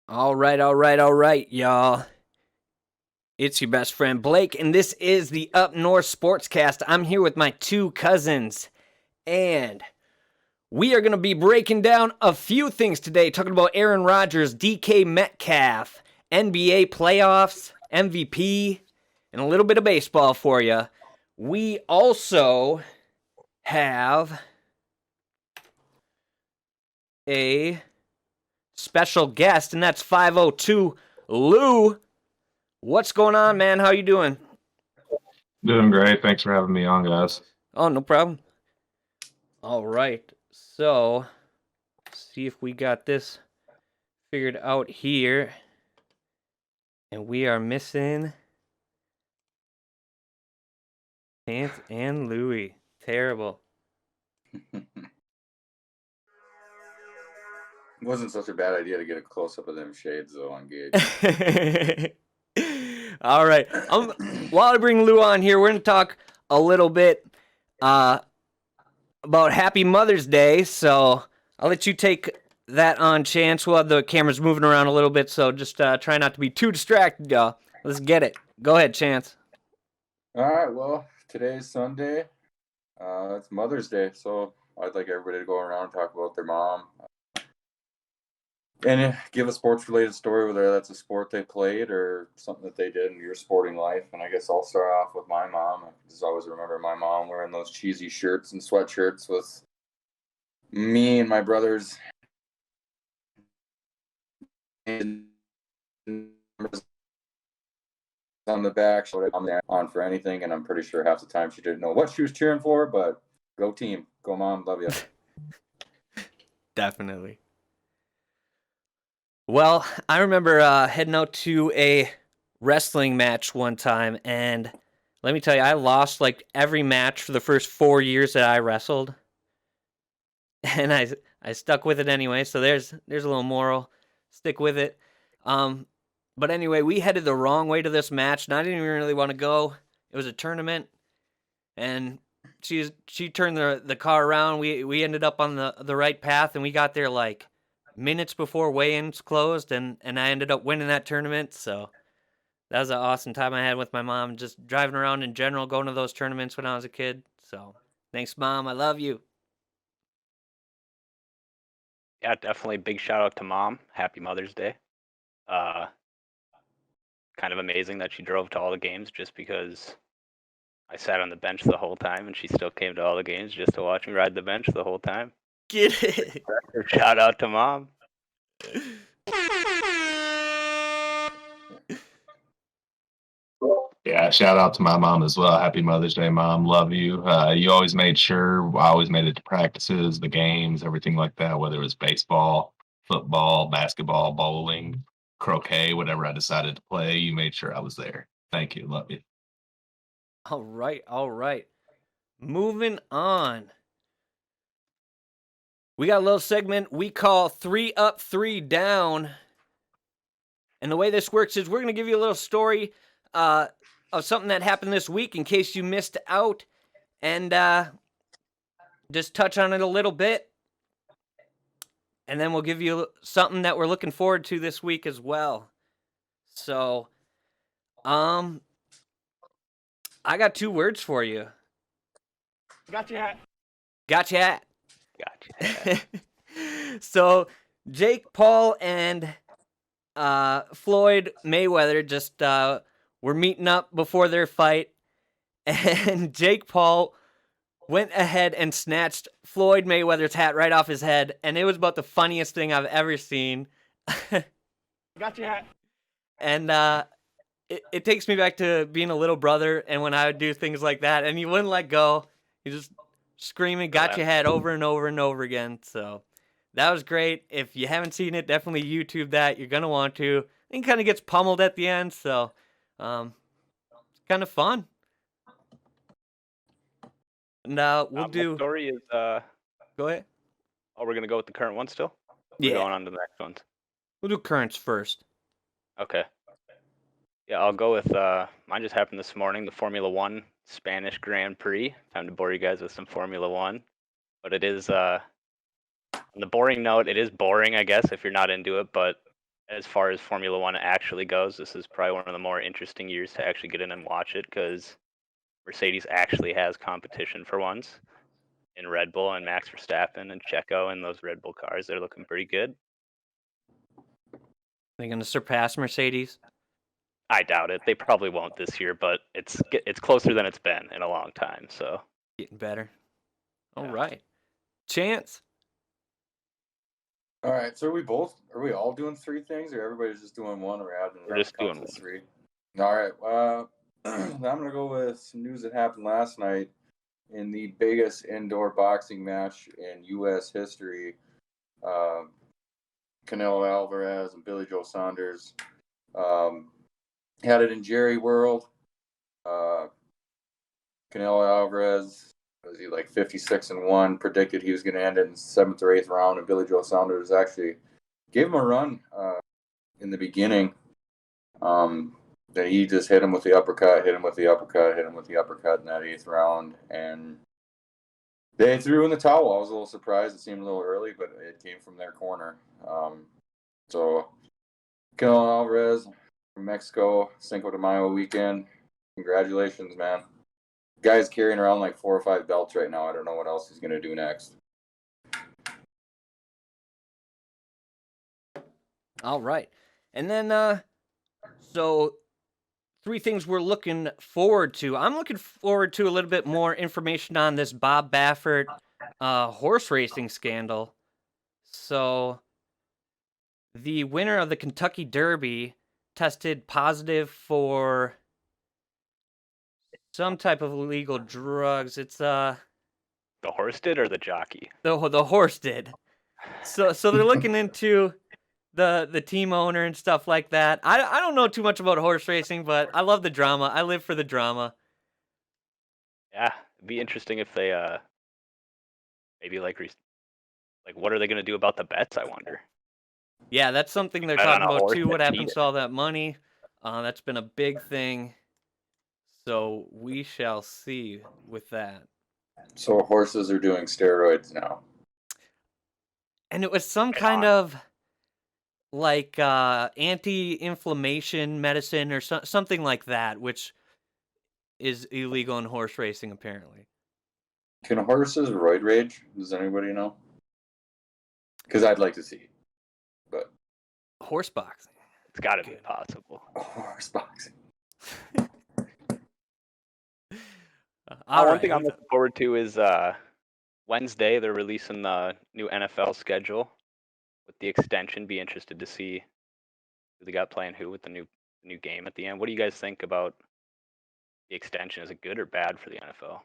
All right, all right, all right, y'all. It's your best friend Blake, and this is the Up North Sportscast. I'm here with my two cousins, and we are going to be breaking down a few things today, talking about Aaron Rodgers, DK Metcalf, NBA playoffs, MVP, and a little bit of baseball for you. We also have a special guest, and that's 502 Lou. What's going on, man? How you doing? Doing great. Thanks for having me on, guys. Oh, no problem. All right. So, see if we got this figured out here. And we are missing Chance and Louie. Terrible. Wasn't such a bad idea to get a close up of them shades though on Gage. All right. While I bring Lou on here, we're going to talk a little bit about Happy Mother's Day. So I'll let you take that on, Chance. We'll have the cameras moving around a little bit, so just try not to be too distracted, y'all. Let's get it. Go ahead, Chance. All right, well, today's Sunday. It's Mother's Day, so I'd like everybody to go around and talk about their mom and give a sports related story, whether that's a sport they played or something that they did in your sporting life. And I guess I'll start off with my mom. I just always remember my mom wearing those cheesy shirts and sweatshirts with me and my brothers on the back. I'm there on for anything, and I'm pretty sure half the time she didn't know what she was cheering for, but go team. Go mom, love you. Definitely. Well, I remember heading out to a wrestling match one time, and let me tell you, I lost like every match for the first 4 years that I wrestled, and I stuck with it anyway. So there's a little moral, stick with it. But anyway, we headed the wrong way to this match, and I didn't even really want to go. It was a tournament, and she turned the car around. We ended up on the right path, and we got there like minutes before weigh-ins closed, and I ended up winning that tournament. So that was an awesome time I had with my mom, just driving around in general, going to those tournaments when I was a kid. So thanks, Mom. I love you. Yeah, definitely big shout out to Mom. Happy Mother's Day. Kind of amazing that she drove to all the games just because I sat on the bench the whole time and she still came to all the games just to watch me ride the bench the whole time. Get it. Shout out to Mom. Yeah, shout out to my mom as well. Happy Mother's Day, Mom. Love you. You always made sure, I always made it to practices, the games, everything like that, whether it was baseball, football, basketball, bowling, croquet, whatever I decided to play, you made sure I was there. Thank you. Love you. All right, all right. Moving on. We got a little segment we call 3 Up, 3 Down. And the way this works is we're going to give you a little story of something that happened this week in case you missed out, and just touch on it a little bit. And then we'll give you something that we're looking forward to this week as well. So, I got 2 words for you. Got your hat. Got your hat. Gotcha. So, Jake Paul and Floyd Mayweather just were meeting up before their fight, and Jake Paul went ahead and snatched Floyd Mayweather's hat right off his head, and it was about the funniest thing I've ever seen. Got your hat. And it takes me back to being a little brother, and when I would do things like that, and he wouldn't let go. He just screaming, "Got your hat," over and over and over again. So that was great. If you haven't seen it, definitely YouTube that. You're gonna want to. He kind of gets pummeled at the end, so it's kind of fun. And we'll My do. story is Go ahead. oh, we're gonna go with the current one still? We're Yeah, going on to the next ones. we'll do currents first. Okay. Yeah, I'll go with mine just happened this morning, the Formula One Spanish Grand Prix. Time to bore you guys with some Formula One. But it is on the boring note, it is boring, I guess, if you're not into it, but as far as Formula One actually goes, this is probably one of the more interesting years to actually get in and watch it because Mercedes actually has competition for once in Red Bull and Max Verstappen and Checo and those Red Bull cars. They're looking pretty good. They're going to surpass Mercedes. I doubt it. They probably won't this year, but it's closer than it's been in a long time. So Getting better. All Yeah. right. Chance. All right, so are we all doing three things, or everybody's just doing one, or adding it We're up just to count doing to one. three? All right, I'm gonna go with some news that happened last night in the biggest indoor boxing match in U.S. history. Canelo Alvarez and Billy Joe Saunders had it in Jerry World. Canelo Alvarez was he like 56-1, predicted he was going to end it in 7th or 8th round, and Billy Joe Saunders actually gave him a run in the beginning. Then he just hit him with the uppercut, hit him with the uppercut, hit him with the uppercut in that 8th round, and they threw in the towel. I was a little surprised. It seemed a little early, but it came from their corner. So Canelo Alvarez from Mexico, Cinco de Mayo weekend. Congratulations, man. Guy's carrying around like 4 or 5 belts right now. I don't know what else he's going to do next. All right. And then, so 3 things we're looking forward to. I'm looking forward to a little bit more information on this Bob Baffert horse racing scandal. So, the winner of the Kentucky Derby tested positive for some type of illegal drugs. It's The horse did or the jockey? the horse did. So they're looking into the team owner and stuff like that. I don't know too much about horse racing, but I love the drama. I live for the drama. Yeah, it'd be interesting if they maybe like what are they gonna do about the bets? I wonder. Yeah, that's something they're Bet on talking a about horse too. What that happens cheated. to all that money? That's been a big thing. So we shall see with that. So horses are doing steroids now. And it was some Right kind on. of like anti-inflammation medicine or something like that, which is illegal in horse racing apparently. Can horses roid rage? Does anybody know? Because I'd like to see. But Horse boxing. It's got to be Good. possible. horse boxing. All One right. thing I'm looking forward to is Wednesday. They're releasing the new NFL schedule with the extension. Be interested to see who they got playing who with the new game at the end. What do you guys think about the extension? Is it good or bad for the NFL?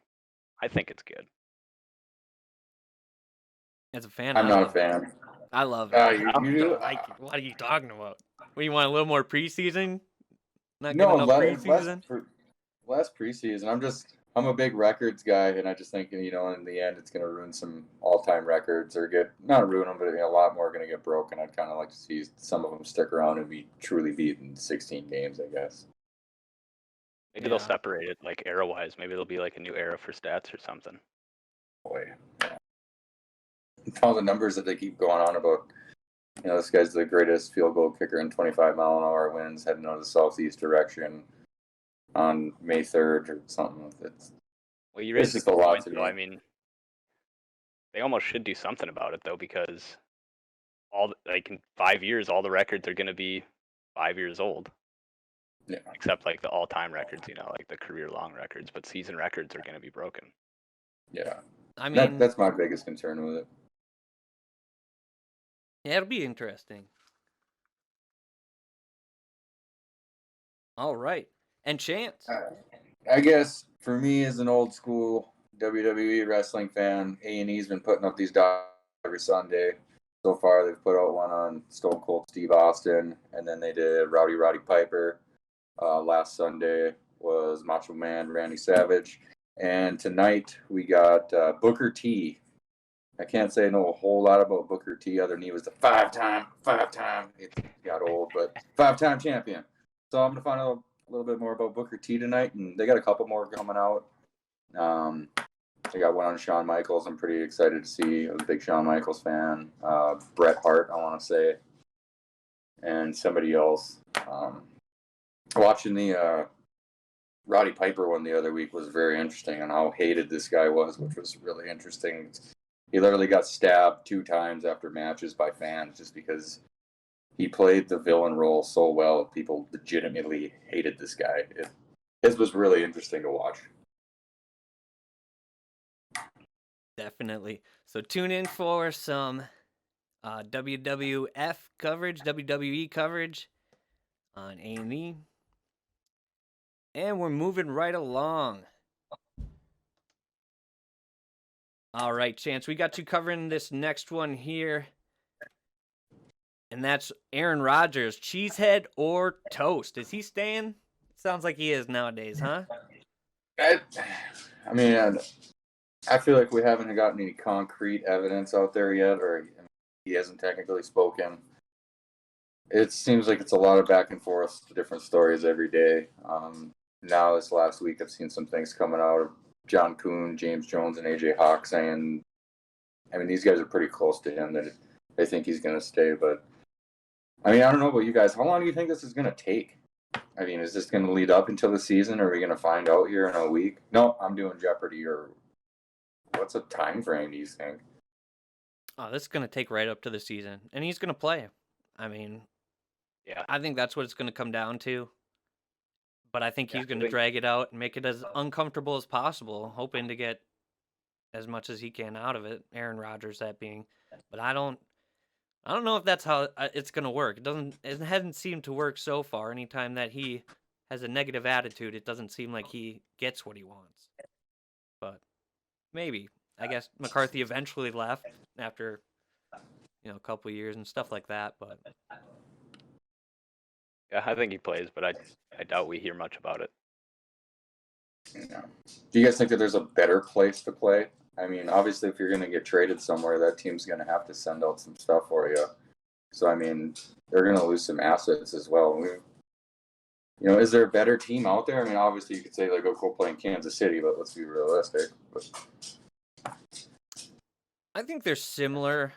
I think it's good. As a fan, I'm I not a love it. fan. I love it. You do? Don't like it. What are you talking about? What, you want a little more preseason? Not No, getting enough preseason? less preseason. I'm a big records guy, and I just think in the end it's going to ruin some all-time records or not ruin them, but a lot more are going to get broken. I'd kind of like to see some of them stick around and be truly beaten 16 games, I guess. Maybe they'll separate it like era-wise. Maybe there'll be like a new era for stats or something. Boy, yeah. All the numbers that they keep going on about. This guy's the greatest field goal kicker in 25-mile-an-hour winds heading out of the southeast direction on May 3rd or something. Well, you raised just a a lot point, to though. me. I mean, they almost should do something about it, though, because in 5 years, all the records are going to be 5 years old. Yeah. Except like the all-time records, like the career-long records, but season records are going to be broken. Yeah. I mean, that's my biggest concern with it. yeah, it'll be interesting. All right. And Chance. I guess for me as an old school WWE wrestling fan, A&E's been putting up these docs every Sunday. So far, they've put out one on Stone Cold Steve Austin, and then they did Roddy Piper. Last Sunday was Macho Man Randy Savage. And tonight we got Booker T. I can't say I know a whole lot about Booker T other than he was the five-time, it got old, but 5-time champion. So I'm going to find out a little bit more about Booker T tonight, and they got a couple more coming out. They got one on Shawn Michaels. I'm pretty excited to see. I was a big Shawn Michaels fan. Bret Hart, I want to say. and somebody else. Watching the Roddy Piper one the other week was very interesting on how hated this guy was, which was really interesting. He literally got stabbed 2 times after matches by fans just because he played the villain role so well. People legitimately hated this guy. It was really interesting to watch. Definitely. So tune in for some WWF coverage, WWE coverage on A&E. And we're moving right along. All right, Chance, we got you covering this next one here. And that's Aaron Rodgers, cheesehead or toast. Is he staying? Sounds like he is nowadays, huh? I mean, I feel like we haven't gotten any concrete evidence out there yet, or he hasn't technically spoken. It seems like it's a lot of back and forth, different stories every day. Now, this last week, I've seen some things coming out of John Kuhn, James Jones, and AJ Hawk saying, I mean, these guys are pretty close to him that they think he's going to stay. But, I mean, I don't know about you guys. How long do you think this is going to take? I mean, is this going to lead up until the season, or are we going to find out here in a week? No, I'm doing Jeopardy, or what's a time frame, do you think? Oh, this is going to take right up to the season. And he's going to play. I mean, Yeah. I think that's what it's going to come down to. But I think he's going to drag it out and make it as uncomfortable as possible, hoping to get as much as he can out of it. Aaron Rodgers, that being. But I don't know if that's how it's going to work. It hasn't seemed to work so far. Anytime that he has a negative attitude, it doesn't seem like he gets what he wants. But maybe. I guess McCarthy eventually left after, a couple of years and stuff like that. But Yeah, I think he plays, but I doubt we hear much about it. Yeah. Do you guys think that there's a better place to play? I mean, obviously, if you're going to get traded somewhere, that team's going to have to send out some stuff for you. So, I mean, they're going to lose some assets as well. Is there a better team out there? I mean, obviously, you could say, like, go play in Kansas City, but let's be realistic. I think they're similar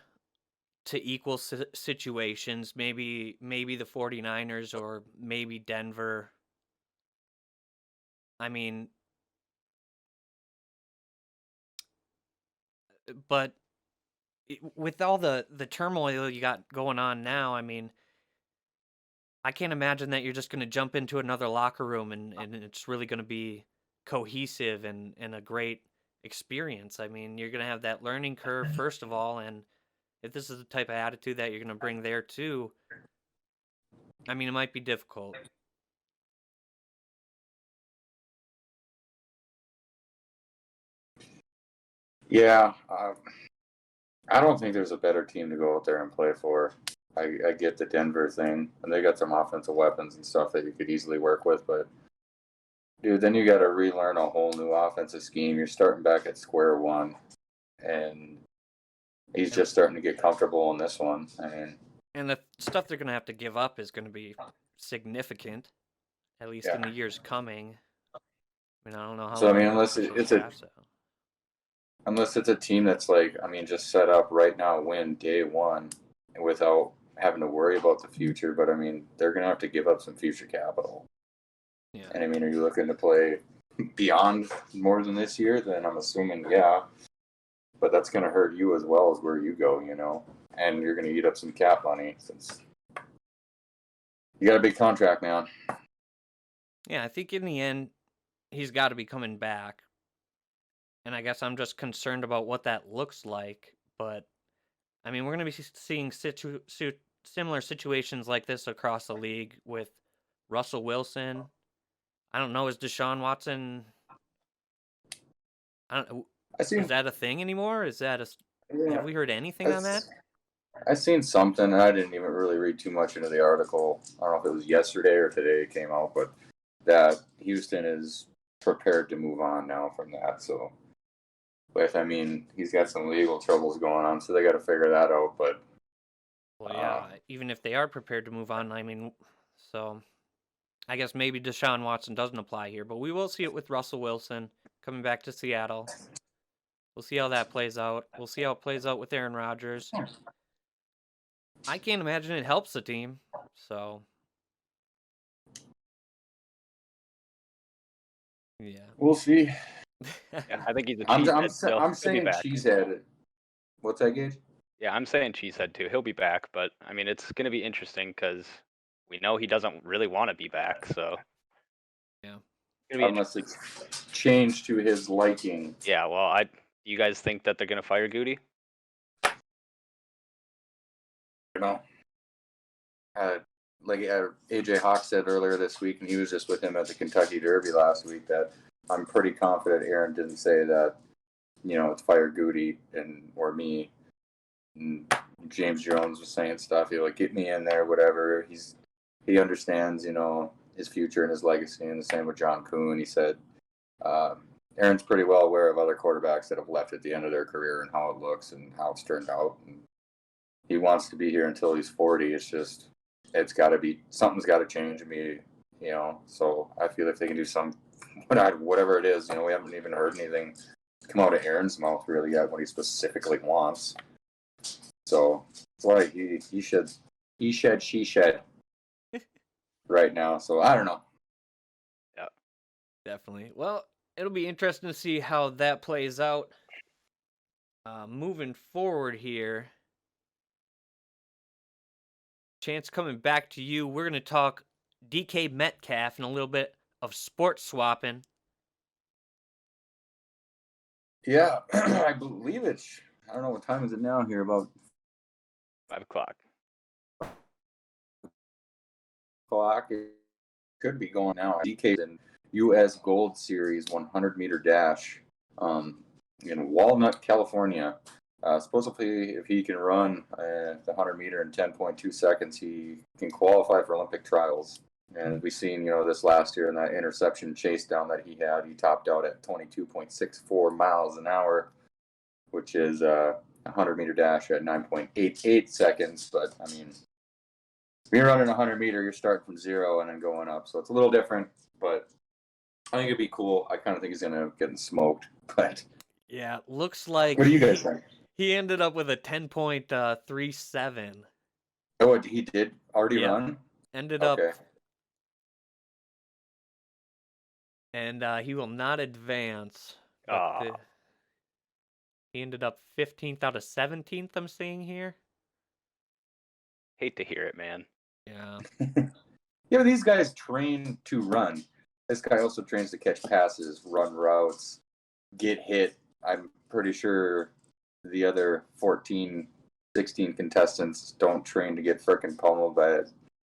to equal situations. Maybe the 49ers or maybe Denver. I mean, but with all the turmoil you got going on now, I mean, I can't imagine that you're just going to jump into another locker room and it's really going to be cohesive and a great experience. I mean, you're going to have that learning curve, first of all, and if this is the type of attitude that you're going to bring there too, I mean, it might be difficult. Yeah. I don't think there's a better team to go out there and play for. I get the Denver thing, and they got some offensive weapons and stuff that you could easily work with, but dude, then you got to relearn a whole new offensive scheme. You're starting back at square one, and he's just starting to get comfortable in this one. I mean, and the stuff they're going to have to give up is going to be significant, at least in the years coming. I mean, I don't know how. So I mean, unless it's a team that's like, I mean, just set up right now, win day one, without having to worry about the future. But I mean, they're going to have to give up some future capital. Yeah. And I mean, are you looking to play beyond more than this year? Then I'm assuming, yeah. But that's going to hurt you as well as where you go, and you're going to eat up some cap money since you got a big contract, man. Yeah, I think in the end, he's got to be coming back. And I guess I'm just concerned about what that looks like. But, I mean, we're going to be seeing similar situations like this across the league with Russell Wilson. I don't know, is Deshaun Watson... is that a thing anymore? Have we heard anything on that? I seen something, and I didn't even really read too much into the article. I don't know if it was yesterday or today it came out, but that Houston is prepared to move on now from that. So, but I mean, he's got some legal troubles going on, so they got to figure that out. But well, yeah, even if they are prepared to move on, I mean, so I guess maybe Deshaun Watson doesn't apply here, but we will see it with Russell Wilson coming back to Seattle. We'll see how that plays out. We'll see how it plays out with Aaron Rodgers. I can't imagine it helps the team. So, yeah. We'll see. Yeah, I think he's a I'm cheesehead still. I'm He'll be saying back. cheesehead. What's that, Gage? Yeah, I'm saying cheesehead too. He'll be back, but I mean, it's going to be interesting because we know he doesn't really want to be back. So Yeah. it's gonna be Unless it's changed to his liking. yeah. Well, you guys think that they're going to fire Goody? You know, like AJ Hawk said earlier this week, and he was just with him at the Kentucky Derby last week, that I'm pretty confident Aaron didn't say that, it's fire Goody or me. And James Jones was saying stuff, like, get me in there, whatever. He understands, his future and his legacy, and the same with John Kuhn. He said, Aaron's pretty well aware of other quarterbacks that have left at the end of their career and how it looks and how it's turned out. And he wants to be here until he's 40. It's just, something's got to change in me, So I feel if they can do whatever it is, we haven't even heard anything come out of Aaron's mouth really yet what he specifically wants. So it's like he should, she shed right now. So I don't know. Yeah, Definitely. Well, it'll be interesting to see how that plays out. Moving forward here, Chance, coming back to you, we're going to talk DK Metcalf and a little bit of sports swapping. Yeah, I believe I don't know what time is it now here, about 5:00. o'clock. It could be going now. DK's in U.S. Gold Series 100-meter dash in Walnut, California. Supposedly, if he can run the 100-meter in 10.2 seconds, he can qualify for Olympic trials. And we've seen, this last year in that interception chase down that he had, he topped out at 22.64 miles an hour, which is a 100-meter dash at 9.88 seconds. But, I mean, when you're running a 100-meter, you're starting from zero and then going up. So it's a little different, but I think it'd be cool. I kind of think he's going to get smoked. But yeah, looks like what do you guys think? He ended up with a 10.37. Oh, he did already run? Ended up, and he will not advance. He ended up 15th out of 17th, I'm seeing here. Hate to hear it, man. Yeah. Yeah, but these guys train to run. This guy also trains to catch passes, run routes, get hit. I'm pretty sure the other 14, 16 contestants don't train to get frickin' pummeled by a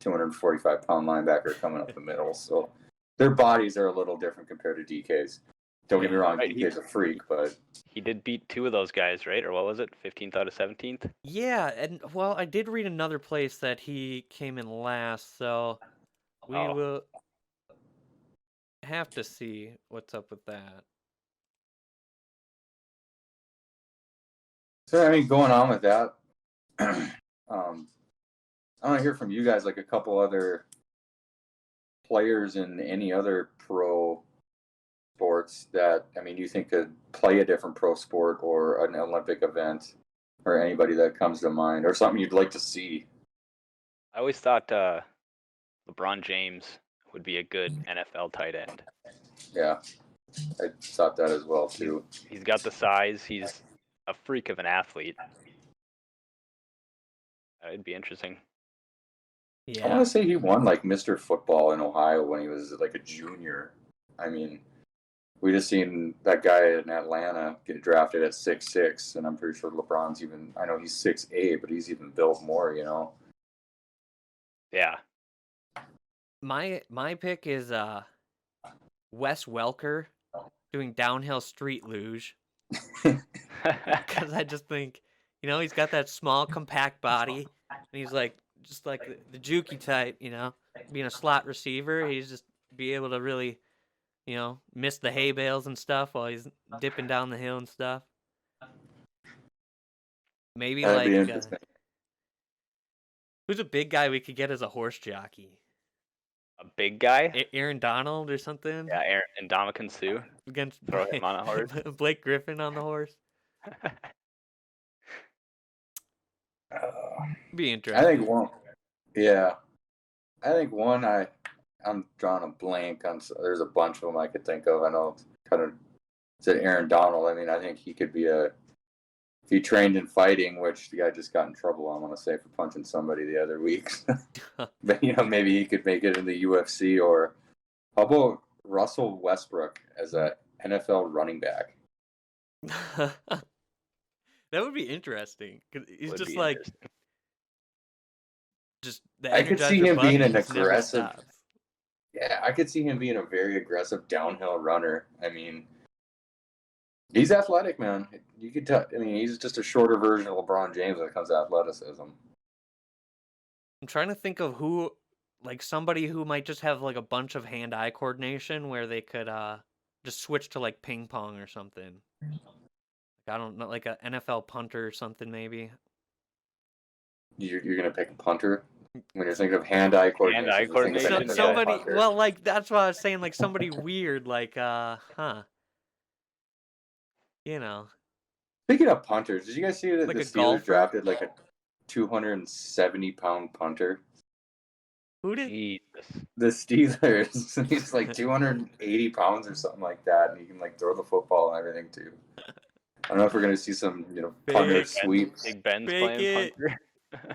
245-pound linebacker coming up the middle. So their bodies are a little different compared to DK's. Don't get me wrong, Right, DK's a freak, but he did beat two of those guys, right? Or what was it? 15th out of 17th? Yeah, and well, I did read another place that he came in last, so we will have to see what's up with that. So, I mean, going on with that, I want to hear from you guys, like a couple other players in any other pro sports that, I mean, you think could play a different pro sport or an Olympic event, or anybody that comes to mind, or something you'd like to see. I always thought LeBron James would be a good NFL tight end. Yeah, I thought that as well, too. He's got the size. He's a freak of an athlete. It'd be interesting. I want to say he won like Mr. Football in Ohio when he was like a junior. I mean, we just seen that guy in Atlanta get drafted at 6'6", and I'm pretty sure LeBron's I know he's 6'8", but he's even built more, Yeah. My pick is Wes Welker doing downhill street luge. Because I just think, he's got that small, compact body, and he's just like the jukey type, being a slot receiver. He's just be able to really, miss the hay bales and stuff while he's dipping down the hill and stuff. Maybe who's a big guy we could get as a horse jockey? A big guy? Aaron Donald or something? Yeah, Aaron and Ndamukong Suh. Against throw him on a horse. Blake Griffin on the horse. Be interesting. I think I think one, I'm drawing a blank on. There's a bunch of them I could think of. I know it's kind of said Aaron Donald. I mean, I think he could be if he trained in fighting, which the guy just got in trouble, I want to say, for punching somebody the other week. But maybe he could make it in the UFC. Or how about Russell Westbrook as a NFL running back? That would be interesting. 'Cause he's Would just be like interesting. just the I could see Energizer him being Bunny an just never aggressive. stops. Yeah, I could see him being a very aggressive downhill runner. I mean, he's athletic, man. You could tell. I mean, he's just a shorter version of LeBron James when it comes to athleticism. I'm trying to think of who, like somebody who might just have like a bunch of hand-eye coordination where they could just switch to like ping pong or something. Like, I don't know, like an NFL punter or something maybe. You're gonna pick a punter when you're thinking of hand-eye coordination. Hand-eye you're thinking of coordination, an NFL Somebody, punter. well, like that's what I was saying, like somebody weird, like you know, Speaking of punters, did you guys see that like the a Steelers golfer? drafted like a 270-pound punter? Who did? Jesus. The Steelers. He's like 280 pounds or something like that, and he can like throw the football and everything too. I don't know if we're gonna see some, punter Big sweeps. Big Ben's Fake playing it. punter.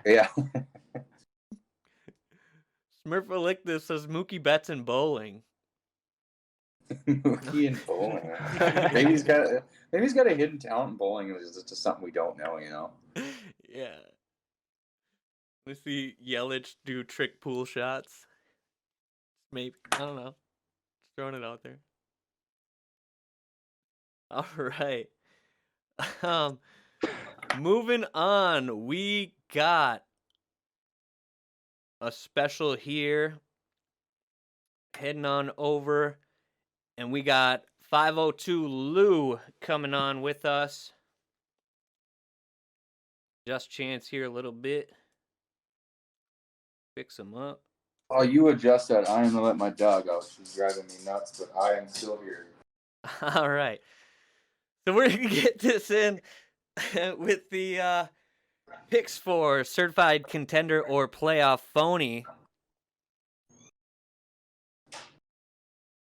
Yeah. Smurfalictus says Mookie Betts in bowling. Mookie and bowling. Maybe he's got a hidden talent in bowling. It's just something we don't know. Yeah. Let's see Yelich do trick pool shots. Maybe. I don't know. Just throwing it out there. All right. Moving on. We got a special here. Heading on over. And we got 502 Lou coming on with us. Just Chance here a little bit. Fix him up. Oh, you adjust that. I am gonna let my dog out. She's driving me nuts, but I am still here. All right. So we're going to get this in with the picks for certified contender or playoff phony.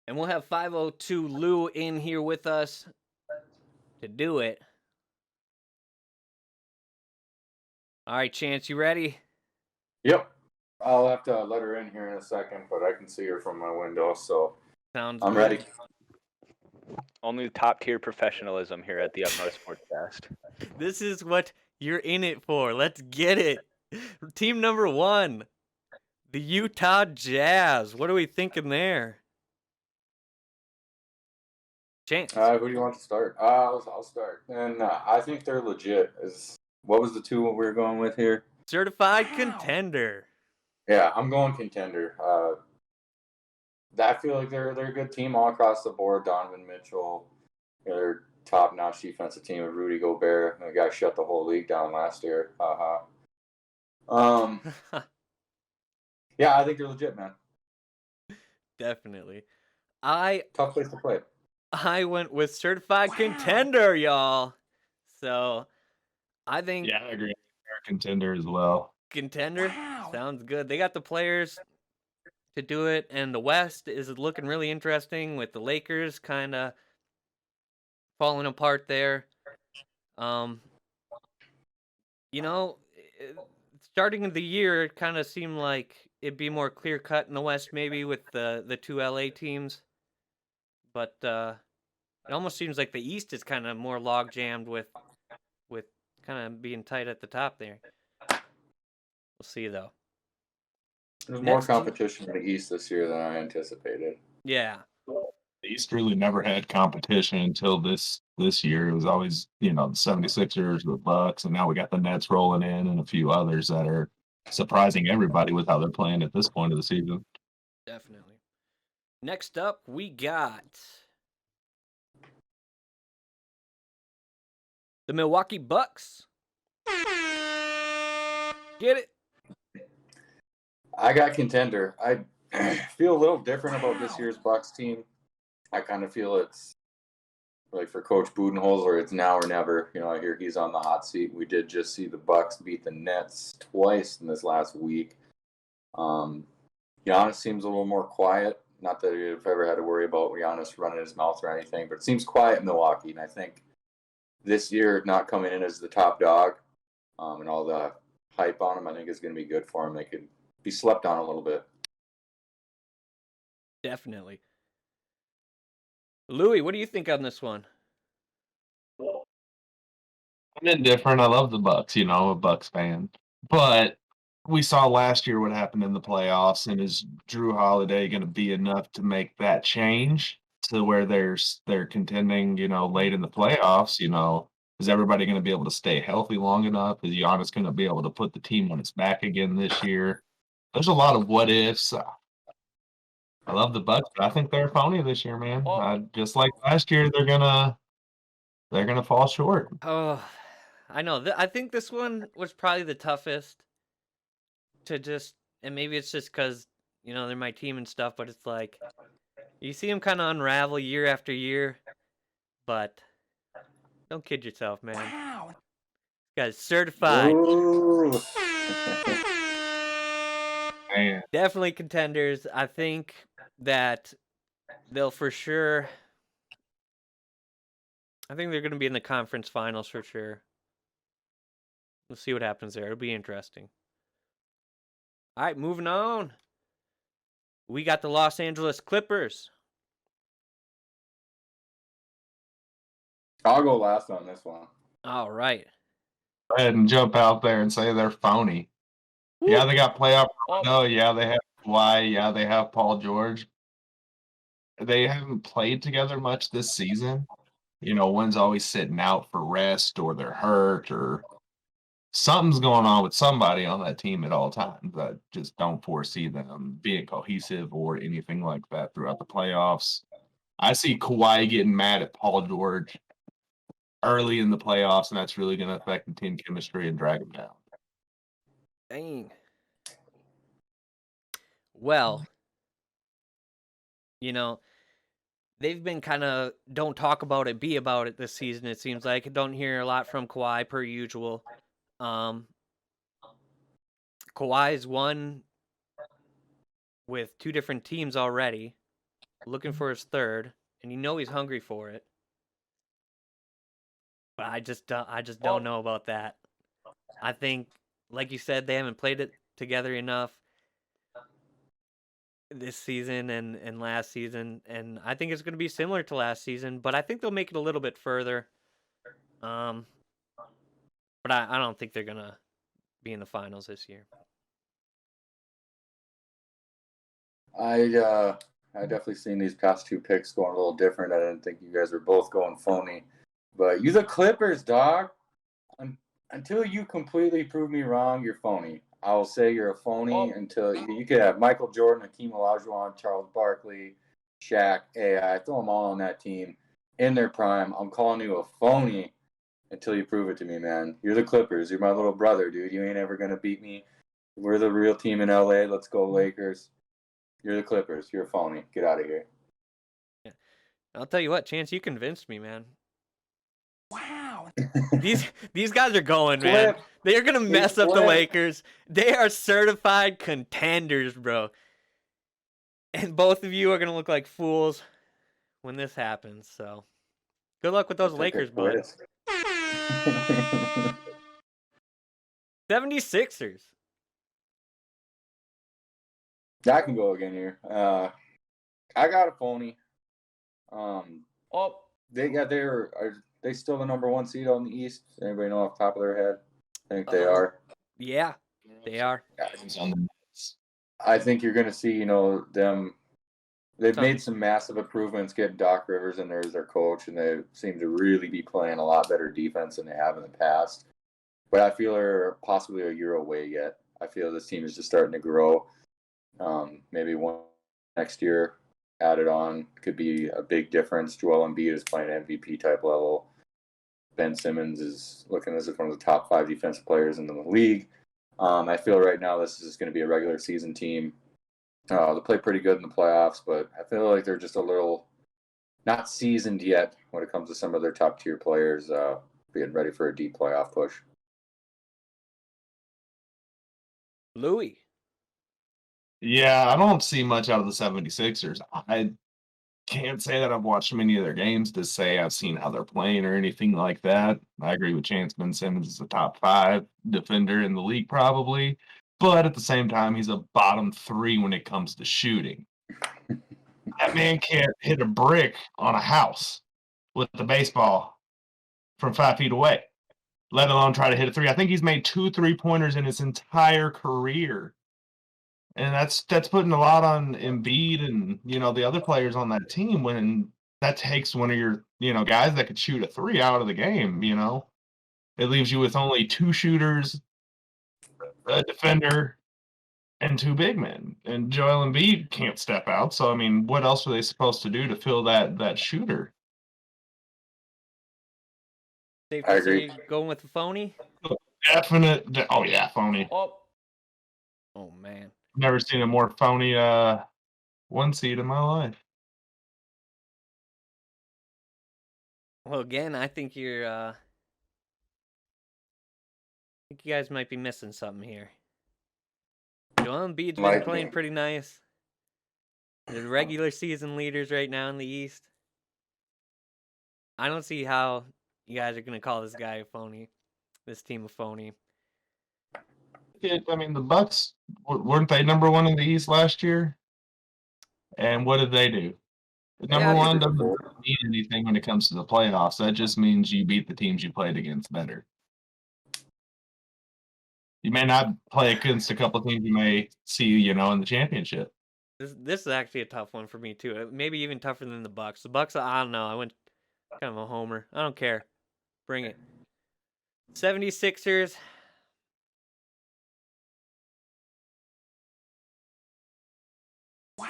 And we'll have 502 Lou in here with us to do it. All right, Chance, you ready? Yep. I'll have to let her in here in a second, but I can see her from my window, so Sounds I'm good. ready. Only top tier professionalism here at the Up North Sportscast. This is what you're in it for. Let's get it. Team number 1, the Utah Jazz. What are we thinking there? Chance. Who do you want to start? I'll start. And I think they're legit. What was the two we were going with here? Certified contender. Yeah, I'm going contender. I feel like they're a good team all across the board. Donovan Mitchell, they're top-notch defensive team with Rudy Gobert. The guy shut the whole league down last year. Yeah, I think they're legit, man. Definitely. Tough place to play. I went with certified contender, y'all. So I think Yeah, I agree. They're a contender as well. contender sounds good. They got the players to do it, and the West is looking really interesting with the Lakers kind of falling apart there. Starting of the year, it kind of seemed like it'd be more clear cut in the West, maybe with the two LA teams, but it almost seems like the East is kind of more log jammed with kind of being tight at the top there. We'll see though. There's more Next team- competition in the East this year than I anticipated. Yeah. The East really never had competition until this year. It was always, the 76ers, the Bucks, and now we got the Nets rolling in and a few others that are surprising everybody with how they're playing at this point of the season. Definitely. Next up, we got the Milwaukee Bucks. Get it? I got contender. I feel a little different about this year's Bucks team. I kind of feel it's like for Coach Budenholzer, it's now or never. I hear he's on the hot seat. We did just see the Bucks beat the Nets twice in this last week. Giannis seems a little more quiet. Not that you've ever had to worry about Giannis running his mouth or anything, but it seems quiet in Milwaukee. And I think this year, not coming in as the top dog and all the hype on him, I think is going to be good for him. They could be slept on a little bit. Definitely. Louis, what do you think on this one? I'm indifferent. I love the Bucks, you know, a Bucks fan. But we saw last year what happened in the playoffs, and is Drew Holiday going to be enough to make that change to where they're contending, you know, late in the playoffs? You know, is everybody going to be able to stay healthy long enough? Is Giannis going to be able to put the team on its back again this year? There's a lot of what ifs. I love the Bucks, but I think they're phony this year, man. Just like last year, they're gonna fall short. Oh, I know. I think this one was probably the toughest to just, and maybe it's just because, they're my team and stuff, but it's like, you see them kind of unravel year after year, but don't kid yourself, man. Wow. Guys, certified. Ooh. Man, Definitely contenders. I think that they'll for sure. I think they're going to be in the conference finals for sure. We'll see what happens there. It'll be interesting. All right, moving on. We got the Los Angeles Clippers. I'll go last on this one. All right. go ahead and jump out there and say they're phony. Yeah, they got playoff. No, yeah, they have Kawhi. Yeah, they have Paul George. They haven't played together much this season. You know, one's always sitting out for rest, or they're hurt, or something's going on with somebody on that team at all times. I just don't foresee them being cohesive or anything like that throughout the playoffs. I see Kawhi getting mad at Paul George early in the playoffs, and that's really going to affect the team chemistry and drag them down. Dang. Well, they've been kind of don't talk about it, be about it this season, it seems like. Don't hear a lot from Kawhi per usual. Kawhi's won with 2 different teams already, looking for his third, and he's hungry for it. But I just don't know about that. I think, like you said, they haven't played it together enough this season and last season, and I think it's going to be similar to last season, but I think they'll make it a little bit further. But I don't think they're going to be in the finals this year. I definitely seen these past 2 picks going a little different. I didn't think you guys were both going phony, but you the Clippers, dog. Until you completely prove me wrong, you're phony. I will say you're a phony until you could have Michael Jordan, Hakeem Olajuwon, Charles Barkley, Shaq, AI. Throw them all on that team in their prime. I'm calling you a phony until you prove it to me, man. You're the Clippers. You're my little brother, dude. You ain't ever gonna beat me. We're the real team in LA. Let's go Lakers. You're the Clippers. You're a phony. Get out of here. Yeah. I'll tell you what, Chance, you convinced me, man. Wow. These guys are going, man. They're going to mess up the Lakers. They are certified contenders, bro. And both of you are going to look like fools when this happens. So, good luck with those Lakers, bud. 76ers. I can go again here. I got a phony. They still the number 1 seed on the East? Does anybody know off the top of their head? I think they are. Yeah, they are. I think you're going to see, them. They've made some massive improvements getting Doc Rivers in there as their coach, and they seem to really be playing a lot better defense than they have in the past. But I feel they're possibly a year away yet. I feel this team is just starting to grow. Maybe one next year added on could be a big difference. Joel Embiid is playing MVP type level. Ben Simmons is looking as if one of the top 5 defensive players in the league. I feel right now this is going to be a regular season team. They play pretty good in the playoffs, but I feel like they're just a little not seasoned yet when it comes to some of their top tier players being ready for a deep playoff push. Louis. Yeah, I don't see much out of the 76ers. I can't say that I've watched many of their games to say I've seen how they're playing or anything like that. I agree with Chance. Ben Simmons is a top 5 defender in the league probably, but at the same time, he's a bottom 3 when it comes to shooting. That man can't hit a brick on a house with the baseball from 5 feet away, let alone try to hit a 3. I think he's made 2 three-pointers in his entire career. And that's putting a lot on Embiid and, the other players on that team when that takes one of your, guys that could shoot a 3 out of the game, you know? It leaves you with only 2 shooters, a defender, and 2 big men. And Joel Embiid can't step out, so, I mean, what else are they supposed to do to fill that shooter? Safe I to agree. say going with the phony? Oh, yeah, phony. Oh man. Never seen a more phony, 1 seed in my life. Well, again, I think you guys might be missing something here. Joel Embiid's been Might playing be. pretty nice. They're the regular season leaders right now in the East. I don't see how you guys are gonna call this guy a phony. This team a phony. I mean, the Bucks weren't they number 1 in the East last year? And what did they do? Number Yeah, one Super doesn't Bowl. mean anything when it comes to the playoffs. That just means you beat the teams you played against better. You may not play against a couple teams you may see, in the championship. this is actually a tough one for me too. Maybe even tougher than the Bucks. The Bucks, I don't know. I went kind of a homer. I don't care. Bring it. 76ers.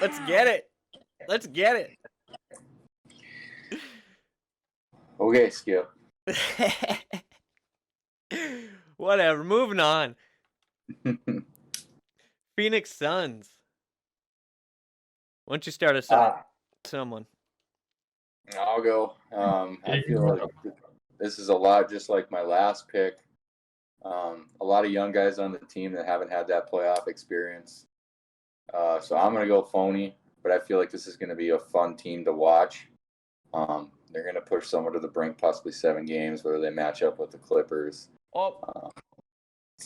Let's get it. Let's get it. Okay, Skip. Whatever. Moving on. Phoenix Suns. Why don't you start us off? Someone. I'll go. I feel like this is a lot just like my last pick. A lot of young guys on the team that haven't had that playoff experience. So I'm going to go phony, but I feel like this is going to be a fun team to watch. They're going to push someone to the brink, possibly 7 games, whether they match up with the Clippers.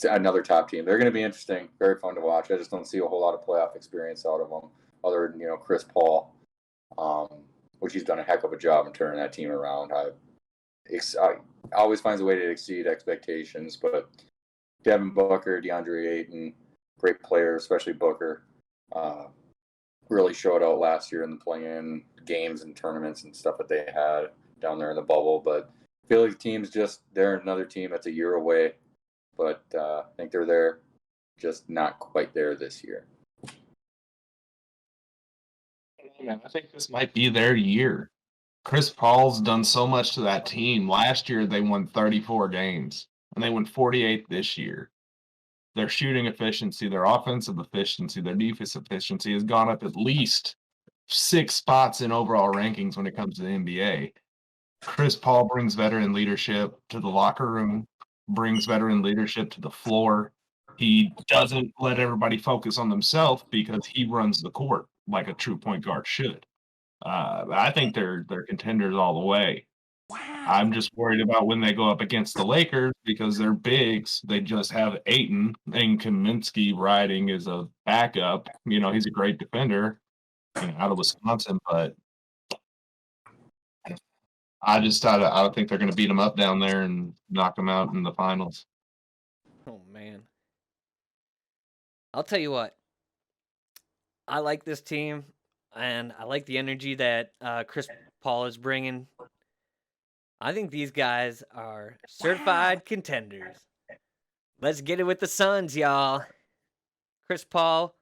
Another top team. They're going to be interesting, very fun to watch. I just don't see a whole lot of playoff experience out of them, other than Chris Paul, which he's done a heck of a job in turning that team around. I always finds a way to exceed expectations, but Devin Booker, DeAndre Ayton, great players, especially Booker. Really showed out last year in the play-in games and tournaments and stuff that they had down there in the bubble. But I feel like the team's they're another team that's a year away, but I think they're there, just not quite there this year. Man, I think this might be their year. Chris Paul's done so much to that team. Last year, they won 34 games, and they won 48 this year. Their shooting efficiency, their offensive efficiency, their defensive efficiency has gone up at least 6 spots in overall rankings when it comes to the NBA. Chris Paul brings veteran leadership to the locker room, brings veteran leadership to the floor. He doesn't let everybody focus on themselves because he runs the court like a true point guard should. I think they're contenders all the way. I'm just worried about when they go up against the Lakers because they're bigs. They just have Ayton and Kaminsky riding as a backup. He's a great defender, out of Wisconsin, but I don't think they're going to beat them up down there and knock them out in the finals. Oh man. I'll tell you what. I like this team, and I like the energy that Chris Paul is bringing. I think these guys are certified contenders. Let's get it with the Suns, y'all. Chris Paul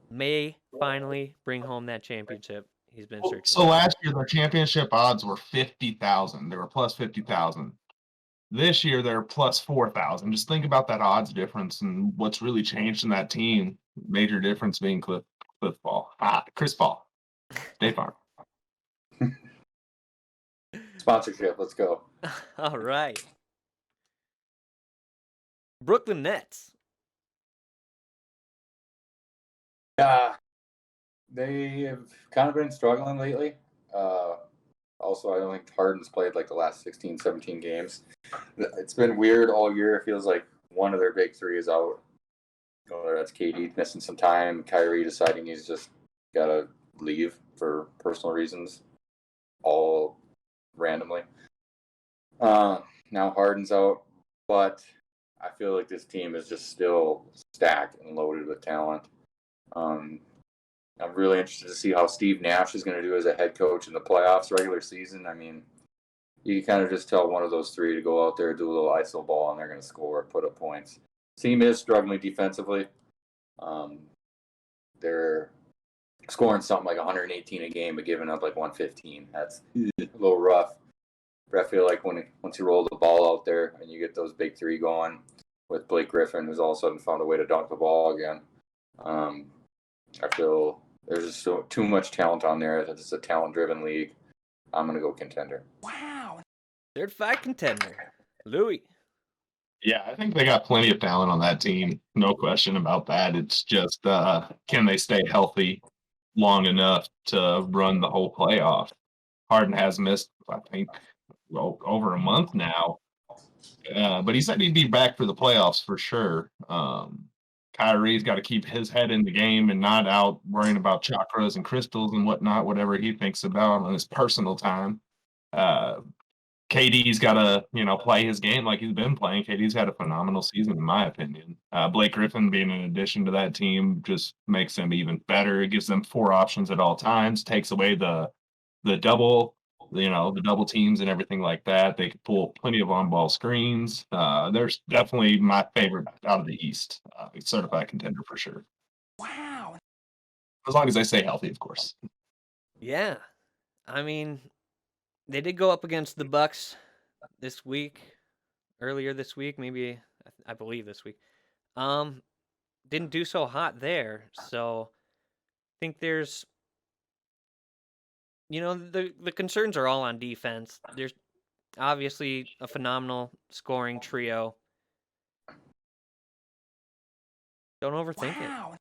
may finally bring home that championship he's been searching So for. last year, their championship odds were 50,000. They were plus 50,000. This year, they're plus 4,000. Just think about that odds difference and what's really changed in that team. Major difference being Chris Paul. State Farm. Sponsorship, let's go. All right. Brooklyn Nets. They have kind of been struggling lately. Also, I don't think Harden's played like the last 16, 17 games. It's been weird all year. It feels like one of their big three is out. Whether that's KD missing some time, Kyrie deciding he's just got to leave for personal reasons, all randomly. Now Harden's out, but I feel like this team is just still stacked and loaded with talent. I'm really interested to see how Steve Nash is going to do as a head coach in the playoffs, regular season. I mean, you can kind of just tell one of those three to go out there, do a little ISO ball, and they're going to score, put up points. Team is struggling defensively. They're scoring something like 118 a game, but giving up like 115. That's a little rough. But I feel like once you roll the ball out there and you get those big three going with Blake Griffin, who's all of a sudden found a way to dunk the ball again, I feel there's just too much talent on there. It's a talent-driven league. I'm going to go contender. Wow. Certified contender. Louis. Yeah, I think they got plenty of talent on that team. No question about that. It's just can they stay healthy long enough to run the whole playoff? Harden has missed, I think, over a month now. But he said he'd be back for the playoffs for sure. Kyrie's got to keep his head in the game and not out worrying about chakras and crystals and whatnot, whatever he thinks about on his personal time. KD's got to, play his game like he's been playing. KD's had a phenomenal season, in my opinion. Blake Griffin being an addition to that team just makes them even better. It gives them 4 options at all times, takes away the double, the double teams and everything like that. They can pull plenty of on-ball screens. There's definitely my favorite out of the East. Certified contender for sure. Wow. As long as they stay healthy, of course. Yeah. I mean, they did go up against the Bucks earlier this week, maybe I believe this week. Didn't do so hot there, so I think there's the concerns are all on defense. There's obviously a phenomenal scoring trio. Don't overthink it.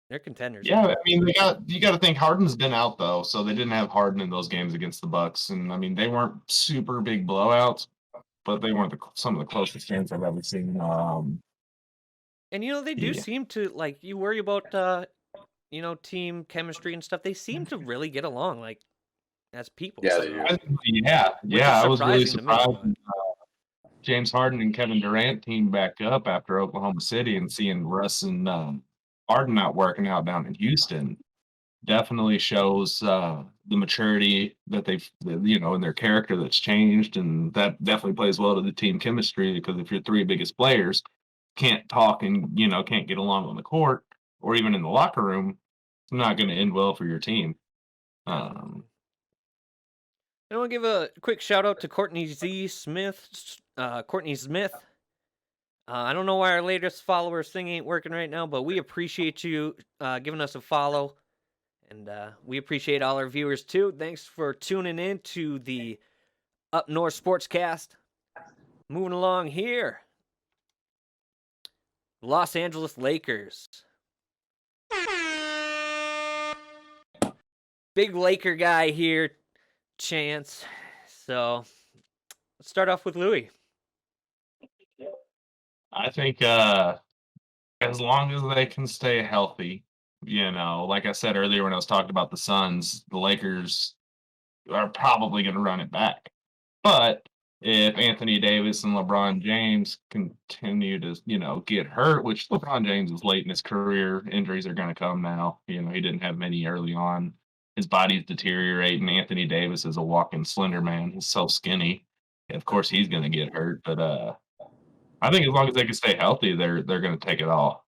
They're contenders. Yeah, I mean, you got to think Harden's been out though, so they didn't have Harden in those games against the Bucks, and I mean they weren't super big blowouts, but they weren't some of the closest games I've ever seen. And they do seem to you worry about team chemistry and stuff. They seem to really get along as people. Yeah, so. they do. I was really surprised. Me, James Harden and Kevin Durant teamed back up after Oklahoma City, and seeing Russ and Harden not working out down in Houston definitely shows the maturity that they've, in their character that's changed, and that definitely plays well to the team chemistry, because if your 3 biggest players can't talk and can't get along on the court or even in the locker room, it's not going to end well for your team. I want to give a quick shout out to Courtney Smith. I don't know why our latest followers thing ain't working right now, but we appreciate you giving us a follow. And we appreciate all our viewers too. Thanks for tuning in to the Up North Sportscast. Moving along here. Los Angeles Lakers. Big Laker guy here, Chance. So let's start off with Louis. I think as long as they can stay healthy, like I said earlier when I was talking about the Suns, the Lakers are probably going to run it back. But if Anthony Davis and LeBron James continue to, get hurt, which LeBron James is late in his career, injuries are going to come now. He didn't have many early on. His body's deteriorating. Anthony Davis is a walking slender man. He's so skinny. Of course, he's going to get hurt. But I think as long as they can stay healthy, they're going to take it all.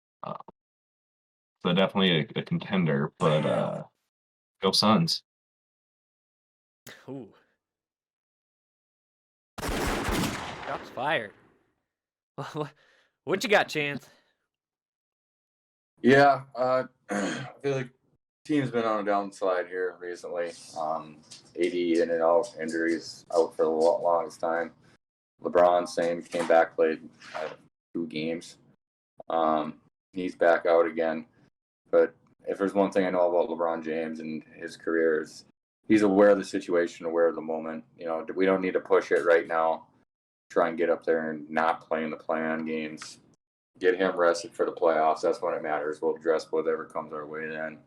So definitely a contender. But go Suns. Ooh. Shots fired. What you got, Chance? Yeah, I feel like team's been on a downslide here recently. AD in and out, injuries, out for the longest time. LeBron, same, came back, played 2 games. He's back out again. But if there's one thing I know about LeBron James and his career is he's aware of the situation, aware of the moment. You know, we don't need to push it right now. Try and get up there and not play in the play-on games. Get him rested for the playoffs. That's when it matters. We'll address whatever comes our way then.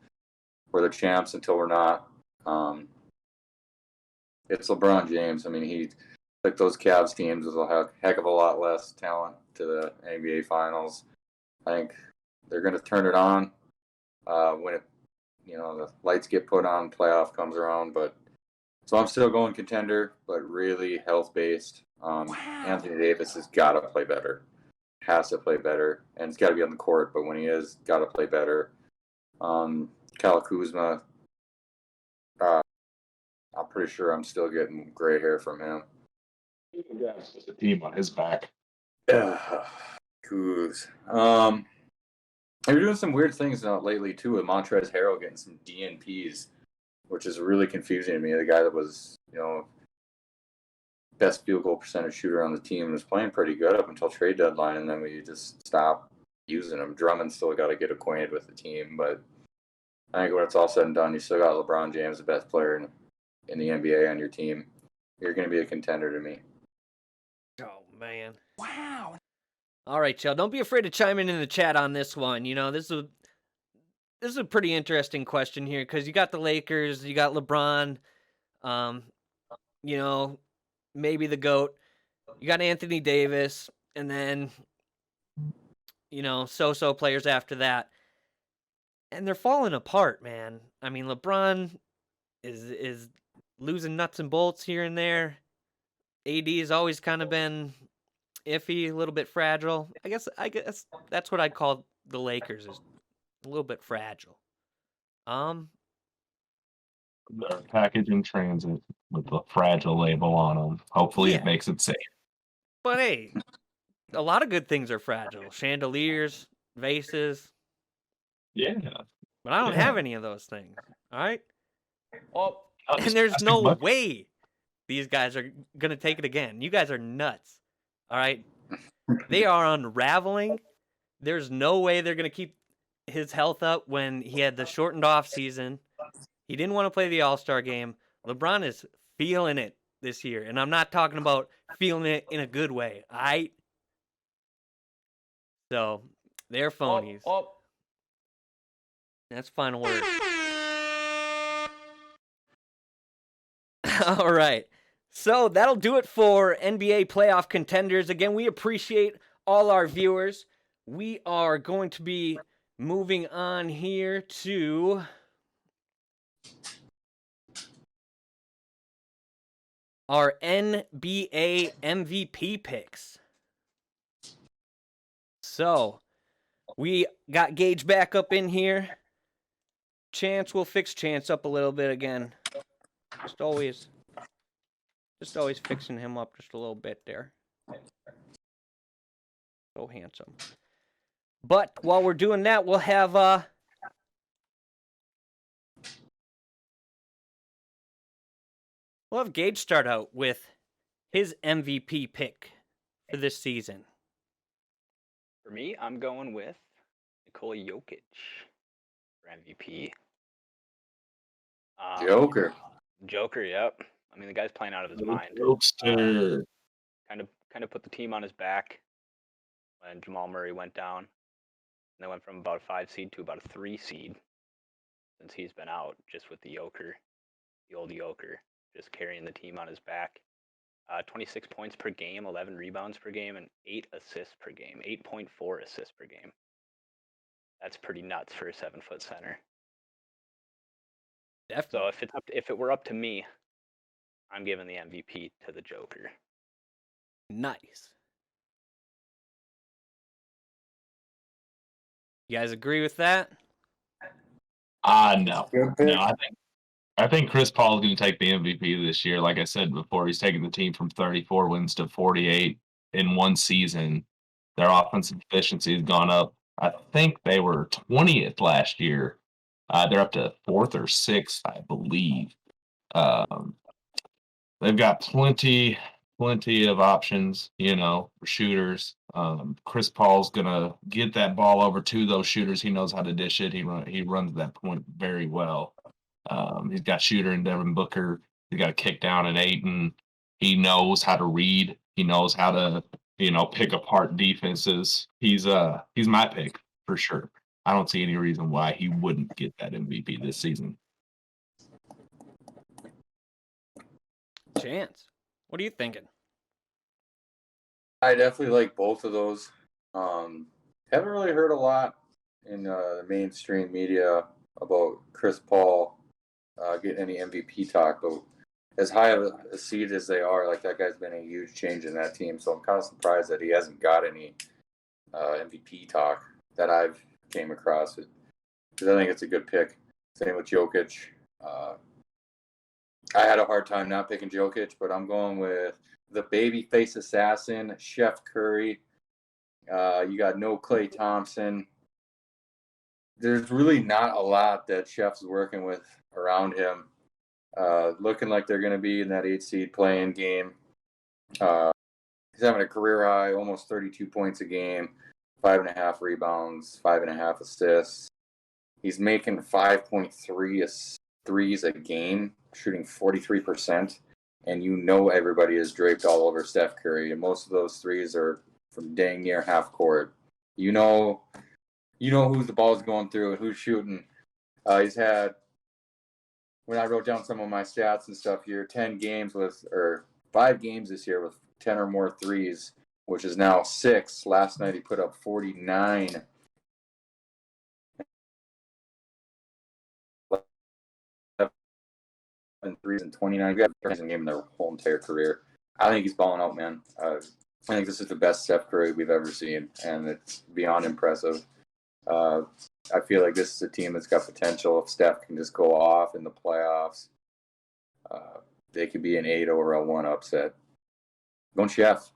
We're the champs until we're not. It's LeBron James. I mean, he like those Cavs teams with a heck of a lot less talent to the NBA Finals. I think they're going to turn it on when the lights get put on, playoff comes around. But so I'm still going contender, but really health based. Anthony Davis has got to play better. Has to play better, and it's got to be on the court. But when he is, got to play better. Kyle Kuzma, I'm pretty sure I'm still getting gray hair from him. That's just a team on his back. Kuz. They're doing some weird things lately too with Montrezl Harrell getting some DNPs, which is really confusing to me. The guy that was, best field goal percentage shooter on the team was playing pretty good up until trade deadline, and then we just stopped using him. Drummond still got to get acquainted with the team, but I think when it's all said and done, you still got LeBron James, the best player in the NBA on your team. You're going to be a contender to me. Oh, man. Wow. All right, y'all. Don't be afraid to chime in the chat on this one. This is a pretty interesting question here because you got the Lakers, you got LeBron, maybe the GOAT. You got Anthony Davis, and then, so-so players after that. And they're falling apart, man. I mean, LeBron is losing nuts and bolts here and there. AD has always kind of been iffy, a little bit fragile. I guess that's what I'd call the Lakers, is a little bit fragile. They're package in transit with the fragile label on them. Hopefully it makes it safe. But hey, a lot of good things are fragile. Chandeliers, vases. Yeah. But I don't have any of those things. All right? Well, and there's no way these guys are going to take it again. You guys are nuts. All right? They are unraveling. There's no way they're going to keep his health up when he had the shortened off season. He didn't want to play the All-Star game. LeBron is feeling it this year. And I'm not talking about feeling it in a good way. All right? So, they're phonies. That's final word. All right. So that'll do it for NBA playoff contenders. Again, we appreciate all our viewers. We are going to be moving on here to our NBA MVP picks. So we got Gage back up in here. Chance, we'll fix Chance up a little bit again. Just always fixing him up just a little bit there. So handsome. But while we're doing that, we'll have Gage start out with his MVP pick for this season. For me, I'm going with Nikola Jokic for MVP. Joker, yep. I mean, the guy's playing out of his mind. Kind of put the team on his back when Jamal Murray went down. And they went from about a 5 seed to about a 3 seed since he's been out, just with the old Joker, just carrying the team on his back. 26 points per game, 11 rebounds per game, and 8 assists per game. 8.4 assists per game. That's pretty nuts for a 7-foot center. Definitely. So if it were up to me, I'm giving the MVP to the Joker. Nice. You guys agree with that? No. No, I think Chris Paul is going to take the MVP this year. Like I said before, he's taking the team from 34 wins to 48 in one season. Their offensive efficiency has gone up. I think they were 20th last year. They're up to 4th or 6th, I believe. They've got plenty of options, for shooters. Chris Paul's gonna get that ball over to those shooters. He knows how to dish it. He runs that point very well. He's got shooter in Devin Booker. He's got a kick down at Ayton. He knows how to read. He knows how to pick apart defenses. He's my pick for sure. I don't see any reason why he wouldn't get that MVP this season. Chance, what are you thinking? I definitely like both of those. Haven't really heard a lot in the mainstream media about Chris Paul getting any MVP talk, but as high of a seed as they are, like that guy's been a huge change in that team. So I'm kind of surprised that he hasn't got any MVP talk that I've came across. Because I think it's a good pick. Same with Jokic. I had a hard time not picking Jokic, but I'm going with the babyface assassin, Chef Curry. You got no Klay Thompson. There's really not a lot that Chef's working with around him. Looking like they're going to be in that 8 seed playing game. He's having a career high, almost 32 points a game, 5.5 rebounds, 5.5 assists. He's making 5.3 threes a game, shooting 43%. And everybody is draped all over Steph Curry. And most of those threes are from dang near half court. You know who the ball's going through and who's shooting. He's had, when I wrote down some of my stats and stuff here, 5 games this year with 10 or more threes, which is now 6. Last night he put up 49. Threes and 29 game in their whole entire career. I think he's balling out, man. I think this is the best Steph Curry we've ever seen, and it's beyond impressive. I feel like this is a team that's got potential. If Steph can just go off in the playoffs, they could be an 8 or a 1 upset. Going Chef.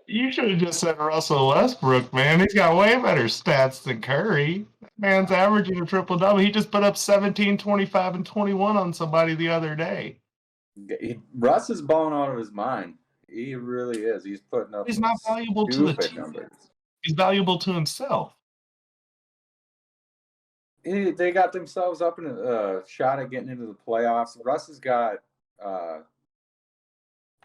You should have just said Russell Westbrook, man. He's got way better stats than Curry. That man's averaging a triple-double. He just put up 17, 25, and 21 on somebody the other day. Russ is balling out of his mind. He really is. He's putting up He's not valuable to the team. numbers. He's valuable to himself. They got themselves up in a shot at getting into the playoffs. Russ has got